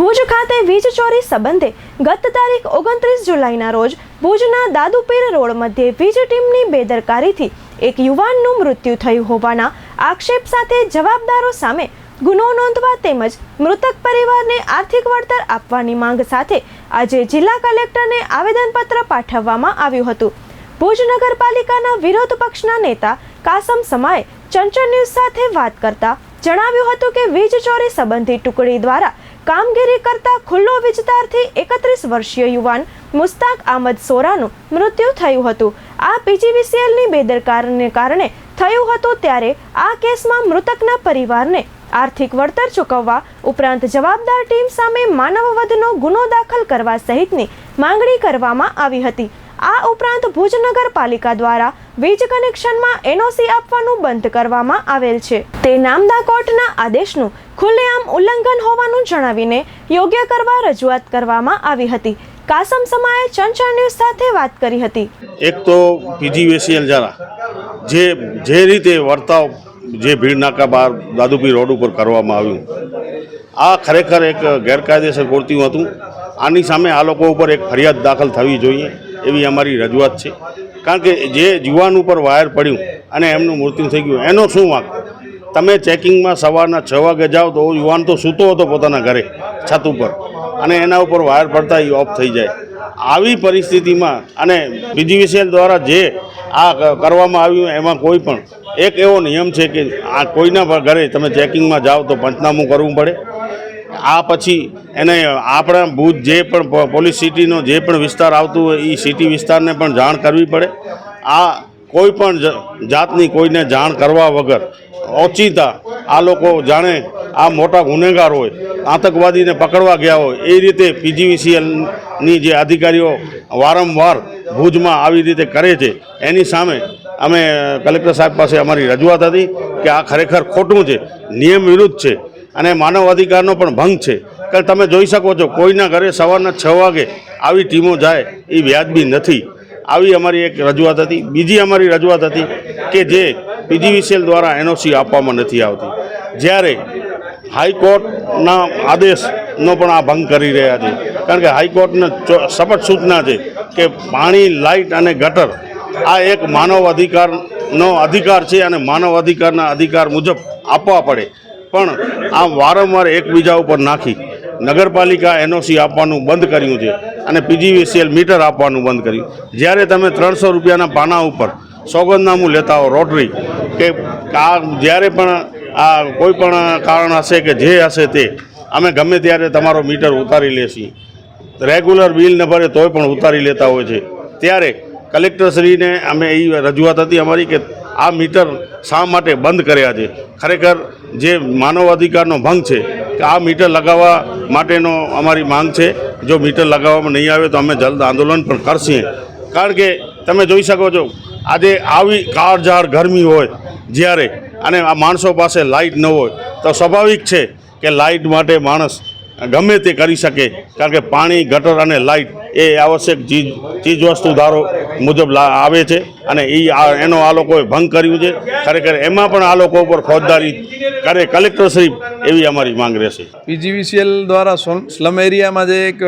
ભુજ ખાતે વીજ ચોરી સંબંધે ગત તારીખ 29 જુલાઈના રોજ ભુજના દાદુપીર રોડ મધ્યે વીજ ટીમની બેદરકારીથી એક યુવાનનું મૃત્યુ થયું હોવાના આક્ષેપ સાથે જવાબદારો સામે ગુનો નોંધવા તેમજ મૃતક પરિવારને આર્થિક વળતર આપવાની માંગ સાથે આજે જિલ્લા કલેક્ટરને આવેદનપત્ર પાઠવવામાં આવ્યું હતું। ભુજ નગરપાલિકાના વિરોધ પક્ષના નેતા કાસમ સમાએ ચંચળ ન્યૂઝ સાથે વાત કરતા જણાવ્યું હતું કે વીજ ચોરી સંબંધી ટુકડી દ્વારા કામગીરી કરતા ખુલ્લો વિસ્તારથી 31 વર્ષીય યુવાન મુસ્તાક અહમદ સોરાનું મૃત્યુ થયું હતું। આ પીજીવીસીએલની બેદરકારીને કારણે થયું હતું ત્યારે આ કેસમાં મૃતકના પરિવારને આર્થિક વળતર ચૂકવવા ઉપરાંત જવાબદાર ટીમ સામે માનવવધનો ગુનો દાખલ કરવા સહિતની માંગણી કરવામાં આવી હતી। આ ઉપરાંત ભુજ નગરપાલિકા દ્વારા વીજ કનેક્શનમાં એનઓસી આપવાનું બંધ કરવામાં આવેલ છે। તે નામદા કોર્ટના આદેશનું ખુલ્લેઆમ ઉલ્લંઘન હોવાનું જણાવીને યોગ્ય કરવા રજૂઆત કરવામાં આવી હતી। કાસમ સમાએ ચંચળ ન્યૂઝ સાથે વાત કરી હતી। એક તો પીજીવીસીએલ દ્વારા જે રીતે વર્તાવ જે ભીડ નાકા બહાર દાદુપીર રોડ ઉપર કરવામાં આવ્યું, આ ખરેખર એક ગેરકાયદેસર કૃત્ય હતું। આની સામે આ લોકો ઉપર એક ફરિયાદ દાખલ થવી જોઈએ એવી અમારી રજૂઆત છે। કારણ કે જે યુવાન ઉપર વાયર પડ્યું અને એમનું મૃત્યુ થઈ ગયું, એનો શું વાંક? તમે ચેકિંગમાં સવારના 6 વાગે જાઓ તો યુવાન તો સૂતો હતો પોતાના ઘરે છત ઉપર, અને એના ઉપર વાયર પડતા એ ઓફ થઈ જાય। આવી પરિસ્થિતિમાં અને પીજીવીસીએલ દ્વારા જે આ કરવામાં આવ્યું એમાં કોઈ પણ એક એવો નિયમ છે કે આ કોઈના ઘરે તમે ચેકિંગમાં જાઓ તો પંચનામું કરવું પડે। આ પછી એને આપણા ભુજ જે પણ પોલીસ સિટીનો જે પણ વિસ્તાર આવતું હોય એ સિટી વિસ્તારને પણ જાણ કરવી પડે। આ કોઈ પણ જાતની કોઈને જાણ કરવા વગર ઓચિંતા આ લોકો જાણે આ મોટા ગુનેગાર હોય, આતંકવાદીને પકડવા ગયા હોય એ રીતે પીજીવીસીએલની જે અધિકારીઓ વારંવાર ભુજમાં આવી રીતે કરે છે, એની સામે અમે કલેક્ટર સાહેબ પાસે અમારી રજૂઆત હતી કે આ ખરેખર ખોટું છે, નિયમ વિરુદ્ધ છે અને માનવ અધિકારનો પણ ભંગ છે। કે તમે જોઈ શકો છો કોઈના ઘરે સવારના 6 વાગે આવી ટીમો જાય એ વ્યાજબી નથી। આવી અમારી એક રજૂઆત હતી। બીજી અમારી રજૂઆત હતી કે જે પીજીવીસીએલ દ્વારા એનઓસી આપવામાં નથી આવતી, જ્યારે હાઈકોર્ટના આદેશનો પણ આ ભંગ કરી રહ્યા છે। કારણ કે હાઈકોર્ટને સપટ સૂચના છે કે પાણી, લાઇટ અને ગટર આ એક માનવ અધિકારનો અધિકાર છે અને માનવ અધિકારના અધિકાર મુજબ આપવા પડે, પણ આ વારંવાર એકબીજા ઉપર નાખી નગરપાલિકા એનઓસી આપવાનું બંધ કર્યું છે અને પીજીવીસીએલ મીટર આપવાનું બંધ કર્યું। જ્યારે તમે 300 રૂપિયાના પાના ઉપર સોગંદનામું લેતા હો રોટરી કે આ જ્યારે પણ આ કોઈ પણ કારણ હશે કે જે હશે તે અમે ગમે ત્યારે તમારો મીટર ઉતારી લેશી, રેગ્યુલર બિલ ન ભરે તોય પણ ઉતારી લેતા હોય છે, ત્યારે કલેક્ટરશ્રીને અમે એ રજૂઆત હતી અમારી કે આ મીટર શા માટે બંધ કર્યા છે। ખરેખર જે માનવ અધિકારનો ભંગ છે કે આ મીટર લગાવવા માટેનો અમારી માંગ છે। જો મીટર લગાવવામાં નહીં આવે તો અમે જલ્દ આંદોલન પણ કરશું। કારણ કે તમે જોઈ શકો છો આજે આવી કાળઝાળ ગરમી હોય જ્યારે અને આ માણસો પાસે લાઇટ ન હોય તો સ્વાભાવિક છે કે લાઇટ માટે માણસ ગમે તે કરી શકે। કારણ કે પાણી, ગટર અને લાઇટ એ આવશ્યક ચીજ વસ્તુ ધારો મુજબ આવે છે અને એનો આ લોકોએ ભંગ કર્યું છે। ખરેખર એમાં પણ આ લોકો ઉપર ફોજદારી કરે કલેક્ટરશ્રી એવી અમારી માંગ રહેશે। પીજીવીસીએલ દ્વારા સ્લમ એરિયામાં જે એક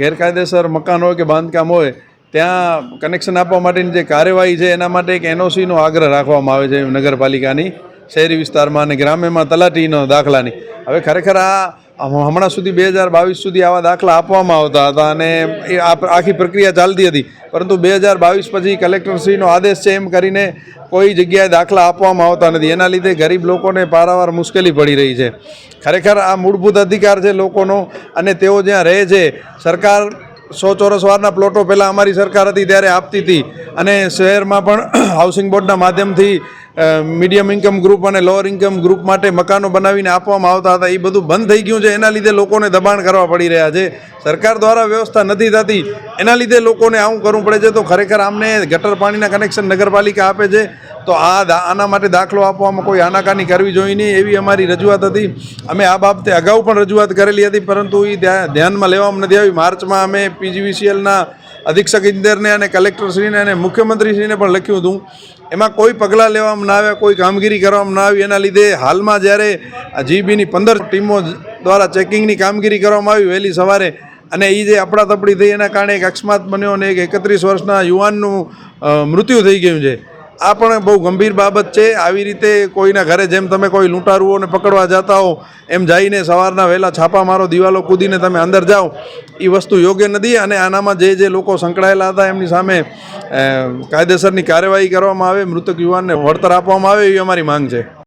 ગેરકાયદેસર મકાન હોય કે બાંધકામ હોય ત્યાં કનેક્શન આપવા માટેની જે કાર્યવાહી છે એના માટે એક એનઓસીનો આગ્રહ રાખવામાં આવે છે નગરપાલિકાની શહેરી વિસ્તારમાં અને ગ્રામ્યમાં તલાટીનો દાખલાની। હવે ખરેખર આ હમણાં સુધી 2022 સુધી આવા દાખલા આપવામાં આવતા હતા અને એ આખી પ્રક્રિયા ચાલતી હતી, પરંતુ 2022 પછી કલેક્ટરશ્રીનો આદેશ છે એમ કરીને કોઈ જગ્યાએ દાખલા આપવામાં આવતા નથી। એના લીધે ગરીબ લોકોને પારાવાર મુશ્કેલી પડી રહી છે। ખરેખર આ મૂળભૂત અધિકાર છે લોકોનો અને તેઓ જ્યાં રહે છે, સરકાર 100 ચોરસ વારના પ્લોટો પહેલાં અમારી સરકાર હતી ત્યારે આપતી હતી અને શહેરમાં પણ હાઉસિંગ બોર્ડના માધ્યમથી મીડિયમ ઇન્કમ ગ્રુપ અને લોઅર ઇન્કમ ગ્રુપ માટે મકાનો બનાવીને આપવામાં આવતા હતા। એ બધું બંધ થઈ ગયું છે, એના લીધે લોકોને દબાણ કરવા પડી રહ્યા છે। સરકાર દ્વારા વ્યવસ્થા નથી થતી, એના લીધે લોકોને આવું કરવું પડે છે। તો ખરેખર આમને ગટર પાણીના કનેક્શન નગરપાલિકા આપે છે તો આના માટે દાખલો આપવામાં કોઈ આનાકાની કરવી જોઈએ નહીં એવી અમારી રજૂઆત હતી। અમે આ બાબતે અગાઉ પણ રજૂઆત કરેલી હતી, પરંતુ એ ધ્યાનમાં લેવામાં નથી આવી। માર્ચમાં અમે પીજીવીસીએલના અધિક્ષક ઇજનેરને અને કલેક્ટરશ્રીને અને મુખ્યમંત્રીશ્રીને પણ લખ્યું હતું, એમાં કોઈ પગલાં લેવામાં ના આવ્યા, કોઈ કામગીરી કરવામાં ના આવી। એના લીધે હાલમાં જ્યારે જીબીની 15 ટીમો દ્વારા ચેકિંગની કામગીરી કરવામાં આવી વહેલી સવારે, અને એ જે અફડાતફડી થઈ એના કારણે એક અકસ્માત બન્યો અને એક 31 વર્ષના યુવાનનું મૃત્યુ થઈ ગયું છે. આ પણ બહુ ગંભીર બાબત છે. આવી રીતે કોઈના ઘરે જેમ તમે કોઈ લૂંટારુઓને પકડવા જતા હો એમ જઈને સવારના વહેલા છાપા મારો, દિવાલો કૂદીને તમે અંદર જાઓ, એ વસ્તુ યોગ્ય નથી. અને આનામાં જે લોકો સંકળાયેલા હતા એમની સામે કાયદેસરની કાર્યવાહી કરવામાં આવે, મૃતક યુવાનને વળતર આપવામાં આવે એવી અમારી માંગ છે.